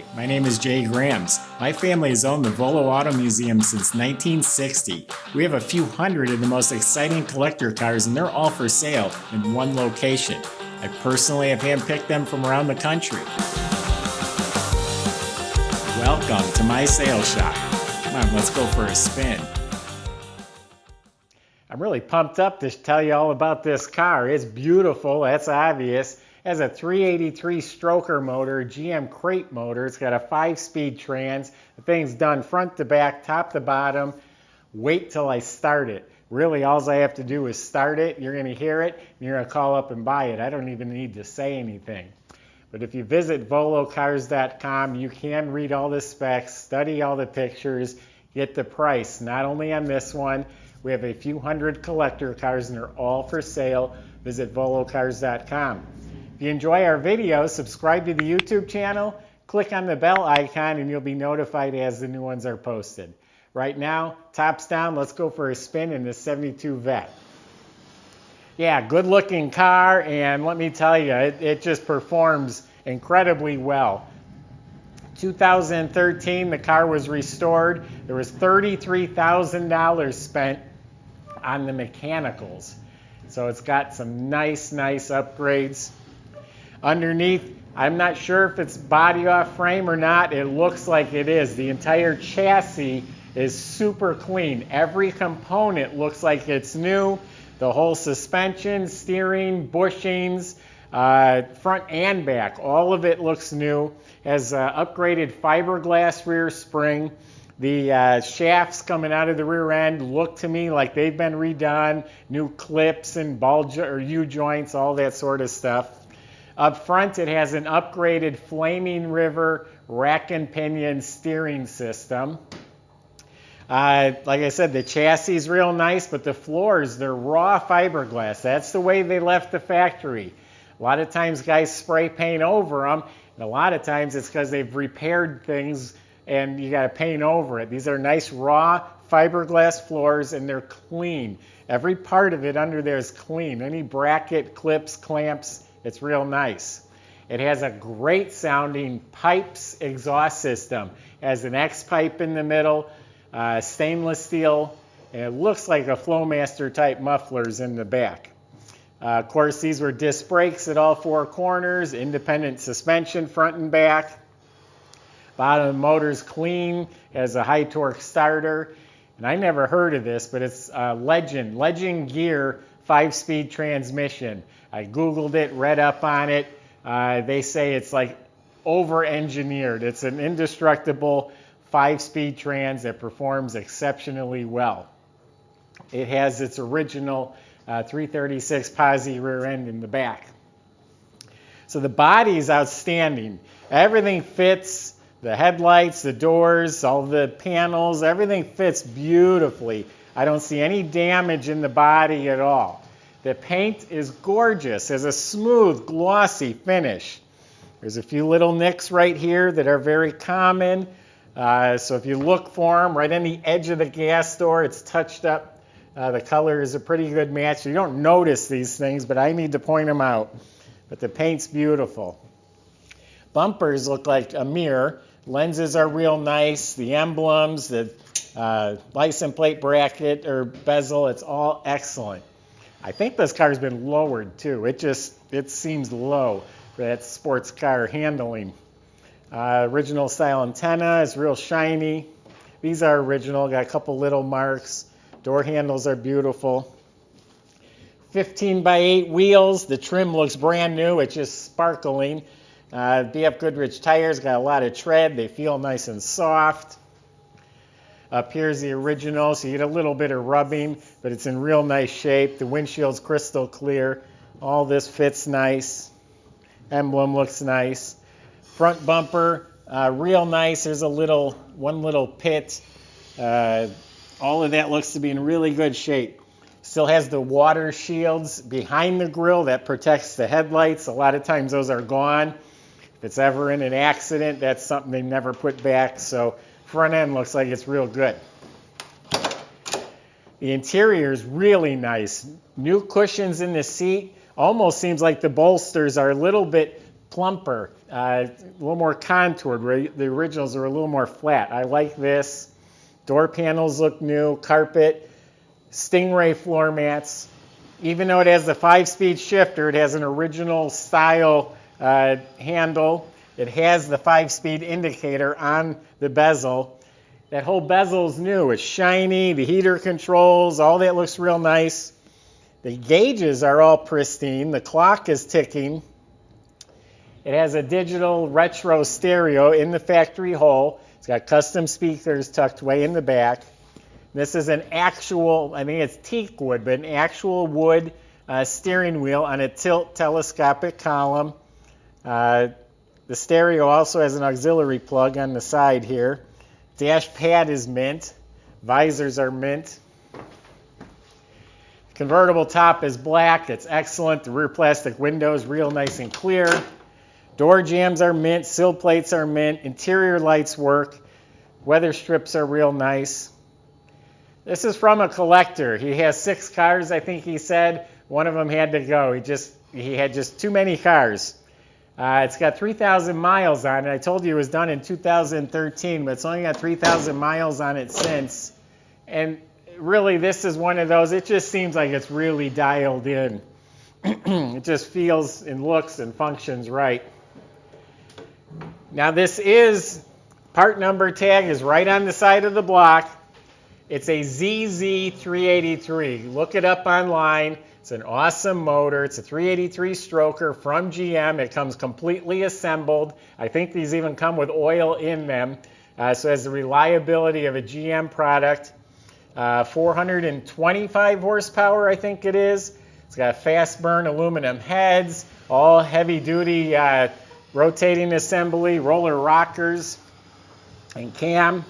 Hi, my name is Jay Grams. My family has owned the Volo Auto Museum since 1960. We have a few hundred of the most exciting collector cars, and they're all for sale in one location. I personally have handpicked them from around the country. Welcome to my sales shop. Come on, let's go for a spin. I'm really pumped up to tell you all about this car. It's beautiful, that's obvious. It has a 383 stroker motor, GM crate motor. It's got a 5-speed trans. The thing's done front to back, top to bottom. Wait till I start it. Really, all I have to do is start it. You're going to hear it, and you're going to call up and buy it. I don't even need to say anything. But if you visit volocars.com, you can read all the specs, study all the pictures, get the price. Not only on this one, we have a few hundred collector cars, and they're all for sale. Visit volocars.com. If you enjoy our videos, subscribe to the YouTube channel, click on the bell icon, and you'll be notified as the new ones are posted. Right now, tops down, let's go for a spin in this 72 Vette. Yeah, good looking car, and let me tell you, it just performs incredibly well. 2013, the car was restored. There was $33,000 spent on the mechanicals. So it's got some nice upgrades. Underneath, I'm not sure if it's body off frame or not. It looks like it is. The entire chassis is super clean. Every component looks like it's new. The whole suspension, steering, bushings, front and back, all of it looks new. Has upgraded fiberglass rear spring. The shafts coming out of the rear end look to me like they've been redone. New clips and U-joints, all that sort of stuff. Up front, it has an upgraded Flaming River rack and pinion steering system. Like I said, the chassis is real nice, but the floors, they're raw fiberglass. That's the way they left the factory. A lot of times guys spray paint over them, and a lot of times it's because they've repaired things and you got to paint over it. These are nice raw fiberglass floors, and they're clean. Every part of it under there is clean. Any bracket, clips, clamps, it's real nice. It has a great sounding pipes exhaust system. It has an X pipe in the middle, stainless steel, and it looks like a Flowmaster type mufflers in the back. Of course, these were disc brakes at all four corners, independent suspension front and back. Bottom of the motor's clean, has a high torque starter. And I never heard of this, but it's Legend Gear 5-speed transmission. I Googled it, read up on it. They say it's like over-engineered. It's an indestructible 5-speed trans that performs exceptionally well. It has its original 336 posi rear end in the back. So the body is outstanding. Everything fits. The headlights, the doors, all the panels, everything fits beautifully. I don't see any damage in the body at all. The paint is gorgeous. It has a smooth, glossy finish. There's a few little nicks right here that are very common. So if you look for them, right on the edge of the gas door, it's touched up. The color is a pretty good match. You don't notice these things, but I need to point them out. But the paint's beautiful. Bumpers look like a mirror. Lenses are real nice. The emblems, the license plate bracket or bezel, it's all excellent. I think this car's been lowered too. It seems low for that sports car handling. Original style antenna is real shiny. These are original, got a couple little marks. Door handles are beautiful. 15x8 wheels. The trim looks brand new. It's just sparkling. BF Goodrich tires, got a lot of tread. They feel nice and soft. Up here's the original, so you get a little bit of rubbing, but it's in real nice shape. The windshield's crystal clear. All this fits nice. Emblem looks nice. Front bumper, real nice. There's one little pit. All of that looks to be in really good shape. Still has the water shields behind the grille that protects the headlights. A lot of times those are gone. If it's ever in an accident, that's something they never put back. So front end looks like it's real good. The interior is really nice. New cushions in the seat. Almost seems like the bolsters are a little bit plumper, a little more contoured, where the originals are a little more flat. I like this. Door panels look new, carpet, Stingray floor mats. Even though it has the 5-speed shifter, it has an original style handle. It has the 5-speed indicator on the bezel. That whole bezel is new. It's shiny, the heater controls, all that looks real nice. The gauges are all pristine. The clock is ticking. It has a digital retro stereo in the factory hole. It's got custom speakers tucked way in the back. This is an actual, I think it's teakwood, but an actual wood steering wheel on a tilt telescopic column. The stereo also has an auxiliary plug on the side here. Dash pad is mint. Visors are mint. Convertible top is black. It's excellent. The rear plastic windows real nice and clear. Door jambs are mint. Sill plates are mint. Interior lights work. Weather strips are real nice. This is from a collector. He has 6 cars, I think he said. One of them had to go. He had just too many cars. It's got 3,000 miles on it. I told you it was done in 2013, but it's only got 3,000 miles on it since. And really, this is one of those, it just seems like it's really dialed in. It just feels and looks and functions right. Now this is, part number tag is right on the side of the block. It's a ZZ383. Look it up online. It's an awesome motor. It's a 383 stroker from GM. It comes completely assembled. I think these even come with oil in them. So it has the reliability of a GM product. 425 horsepower, I think it is. It's got fast burn aluminum heads, all heavy duty rotating assembly, roller rockers, and cam.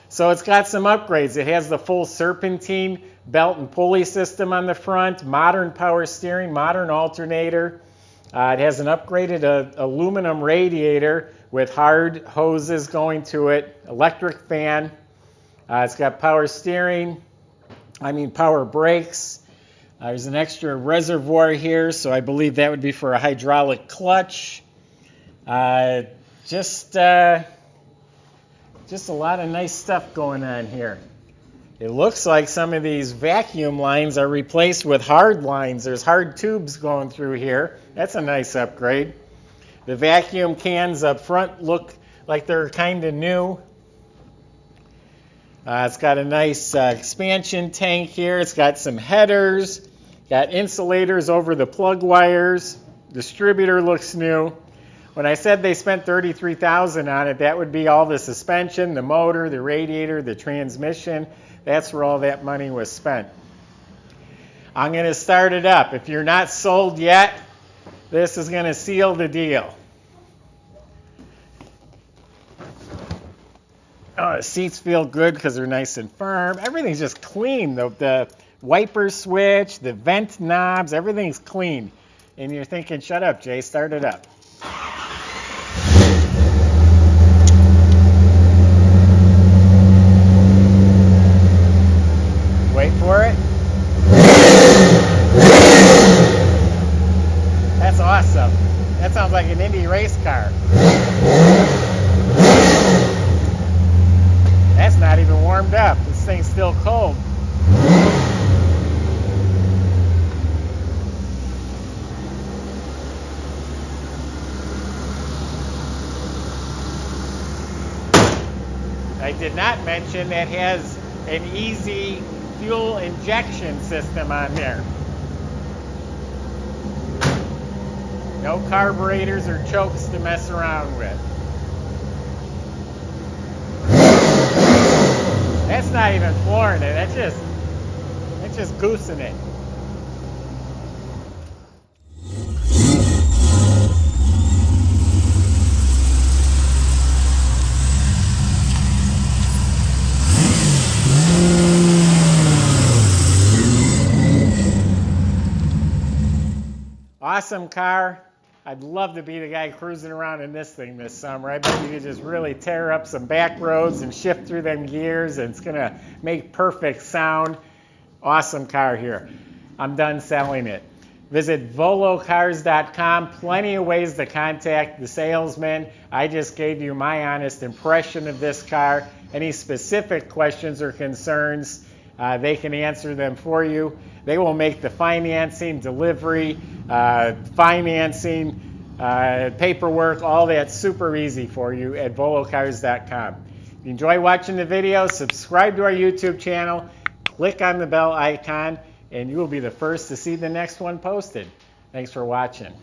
So it's got some upgrades. It has the full serpentine belt and pulley system on the front, modern power steering, modern alternator. It has an upgraded aluminum radiator with hard hoses going to it, electric fan. It's got power steering, power brakes. There's an extra reservoir here, so I believe that would be for a hydraulic clutch. Just a lot of nice stuff going on here. It looks like some of these vacuum lines are replaced with hard lines. There's hard tubes going through here. That's a nice upgrade. The vacuum cans up front look like they're kind of new. It's got a nice expansion tank here. It's got some headers. Got insulators over the plug wires. Distributor looks new. When I said they spent $33,000 on it, that would be all the suspension, the motor, the radiator, the transmission. That's where all that money was spent. I'm going to start it up. If you're not sold yet, this is going to seal the deal. Oh, the seats feel good because they're nice and firm. Everything's just clean. The wiper switch, the vent knobs, everything's clean. And you're thinking, shut up, Jay, start it up. Wait for it. That's awesome. That sounds like an Indy race car. That's not even warmed up. This thing's still cold. I did not mention that has an easy fuel injection system on there. No carburetors or chokes to mess around with. That's not even flooring it. That's just goosing it. Awesome car. I'd love to be the guy cruising around in this thing this summer. I bet you could just really tear up some back roads and shift through them gears, and it's going to make perfect sound. Awesome car here. I'm done selling it. Visit volocars.com. Plenty of ways to contact the salesman. I just gave you my honest impression of this car. Any specific questions or concerns, they can answer them for you. They will make the financing, delivery, paperwork, all that super easy for you at volocars.com. If you enjoy watching the video, subscribe to our YouTube channel, click on the bell icon, and you will be the first to see the next one posted. Thanks for watching.